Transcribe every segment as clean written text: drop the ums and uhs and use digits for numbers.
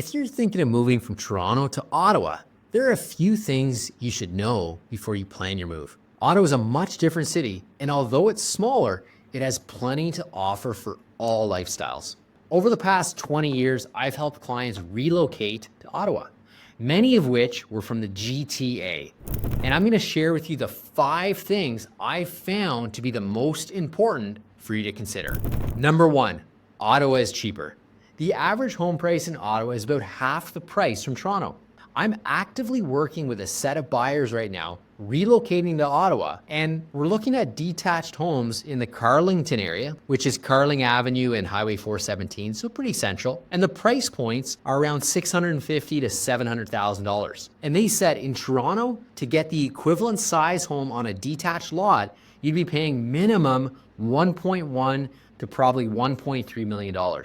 If you're thinking of moving from Toronto to Ottawa, there are a few things you should know before you plan your move. Ottawa is a much different city, and although it's smaller, it has plenty to offer for all lifestyles. Over the past 20 years, I've helped clients relocate to Ottawa, many of which were from the GTA. And I'm going to share with you the 5 things I've found to be the most important for you to consider. Number 1, Ottawa is cheaper. The average home price in Ottawa is about half the price from Toronto. I'm actively working with a set of buyers right now, relocating to Ottawa, and we're looking at detached homes in the Carlington area, which is Carling Avenue and Highway 417, so pretty central. And the price points are around $650,000 to $700,000. And they said in Toronto, to get the equivalent size home on a detached lot, you'd be paying minimum $1.1 to probably $1.3 million.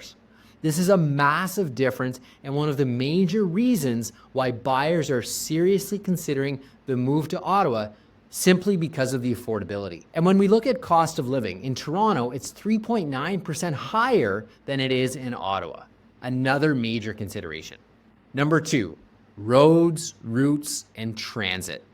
This is a massive difference and one of the major reasons why buyers are seriously considering the move to Ottawa, simply because of the affordability. And when we look at cost of living, in Toronto, it's 3.9% higher than it is in Ottawa. Another major consideration. Number 2, roads, routes, and transit.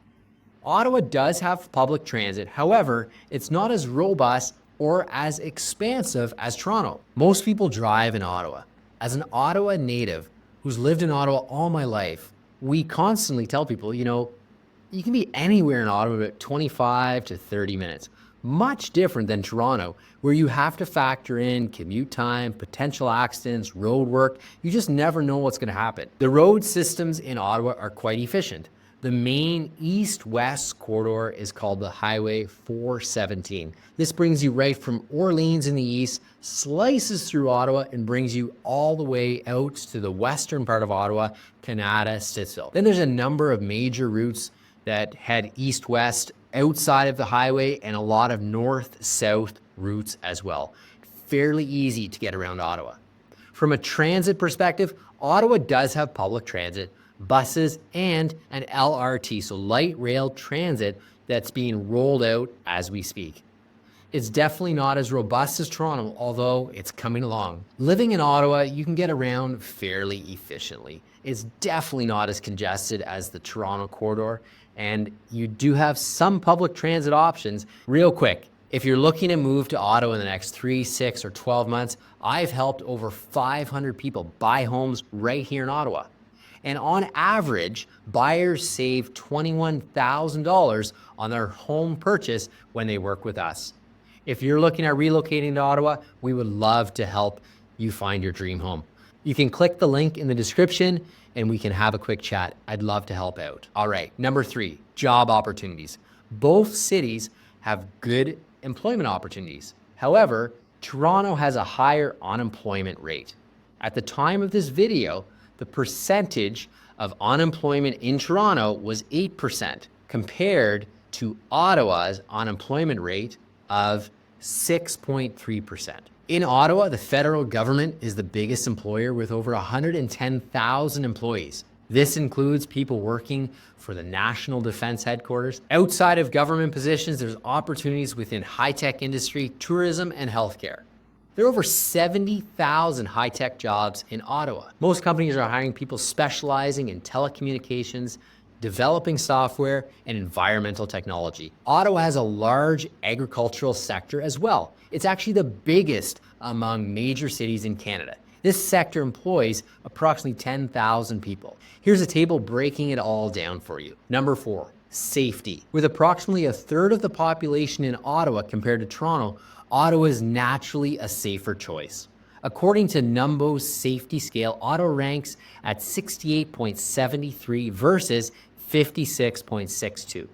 Ottawa does have public transit. However, it's not as robust or as expansive as Toronto. Most people drive in Ottawa. As an Ottawa native who's lived in Ottawa all my life, we constantly tell people, you can be anywhere in Ottawa about 25 to 30 minutes. Much different than Toronto, where you have to factor in commute time, potential accidents, road work. You just never know what's going to happen. The road systems in Ottawa are quite efficient. The main east-west corridor is called the Highway 417. This brings you right from Orleans in the east, slices through Ottawa, and brings you all the way out to the western part of Ottawa, Canada, Stittsville. Then there's a number of major routes that head east-west outside of the highway, and a lot of north-south routes as well. Fairly easy to get around Ottawa. From a transit perspective, Ottawa does have public transit, buses, and an LRT, so light rail transit, that's being rolled out as we speak. It's definitely not as robust as Toronto, although it's coming along. Living in Ottawa, you can get around fairly efficiently. It's definitely not as congested as the Toronto corridor, and you do have some public transit options. Real quick, if you're looking to move to Ottawa in the next 3, 6, or 12 months, I've helped over 500 people buy homes right here in Ottawa. And on average, buyers save $21,000 on their home purchase when they work with us. If you're looking at relocating to Ottawa, we would love to help you find your dream home. You can click the link in the description and we can have a quick chat. I'd love to help out. All right, number 3, job opportunities. Both cities have good employment opportunities. However, Toronto has a higher unemployment rate. At the time of this video, the percentage of unemployment in Toronto was 8% compared to Ottawa's unemployment rate of 6.3%. In Ottawa, the federal government is the biggest employer with over 110,000 employees. This includes people working for the National Defense Headquarters. Outside of government positions, there's opportunities within high-tech industry, tourism, and healthcare. There are over 70,000 high-tech jobs in Ottawa. Most companies are hiring people specializing in telecommunications, developing software, and environmental technology. Ottawa has a large agricultural sector as well. It's actually the biggest among major cities in Canada. This sector employs approximately 10,000 people. Here's a table breaking it all down for you. Number 4, safety. With approximately a third of the population in Ottawa compared to Toronto, Ottawa is naturally a safer choice. According to Numbo's safety scale, Ottawa ranks at 68.73 versus 56.62.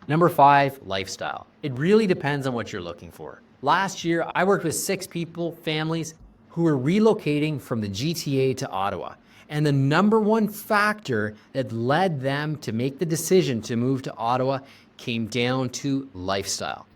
Number 5, lifestyle. It really depends on what you're looking for. Last year, I worked with 6 families who were relocating from the GTA to Ottawa. And the number one factor that led them to make the decision to move to Ottawa came down to lifestyle.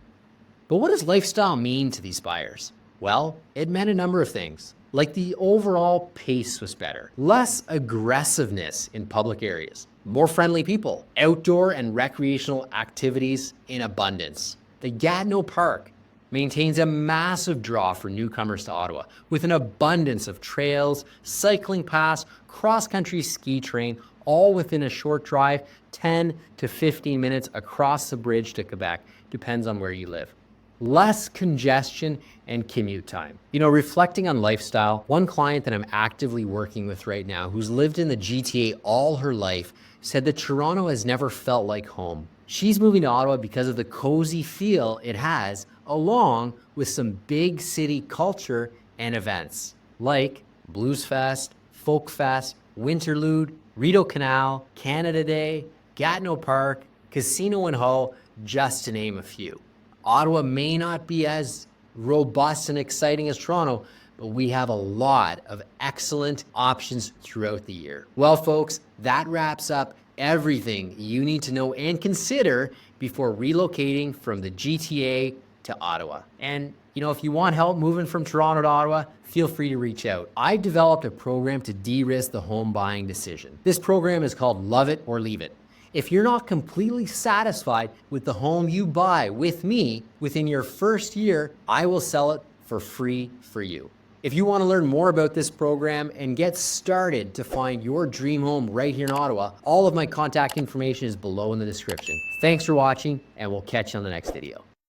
But what does lifestyle mean to these buyers? Well, it meant a number of things. Like the overall pace was better, less aggressiveness in public areas, more friendly people, outdoor and recreational activities in abundance. The Gatineau Park maintains a massive draw for newcomers to Ottawa with an abundance of trails, cycling paths, cross-country ski train, all within a short drive, 10 to 15 minutes across the bridge to Quebec, depends on where you live. Less congestion and commute time. Reflecting on lifestyle, one client that I'm actively working with right now who's lived in the GTA all her life said that Toronto has never felt like home. She's moving to Ottawa because of the cozy feel it has, along with some big city culture and events like Blues Fest, Folk Fest, Winterlude, Rideau Canal, Canada Day, Gatineau Park, Casino and Hull, just to name a few. Ottawa may not be as robust and exciting as Toronto, but we have a lot of excellent options throughout the year. Well, folks, that wraps up everything you need to know and consider before relocating from the GTA to Ottawa. And if you want help moving from Toronto to Ottawa, feel free to reach out. I developed a program to de-risk the home buying decision. This program is called Love It or Leave It. If you're not completely satisfied with the home you buy with me within your first year, I will sell it for free for you. If you want to learn more about this program and get started to find your dream home right here in Ottawa, all of my contact information is below in the description. Thanks for watching, and we'll catch you on the next video.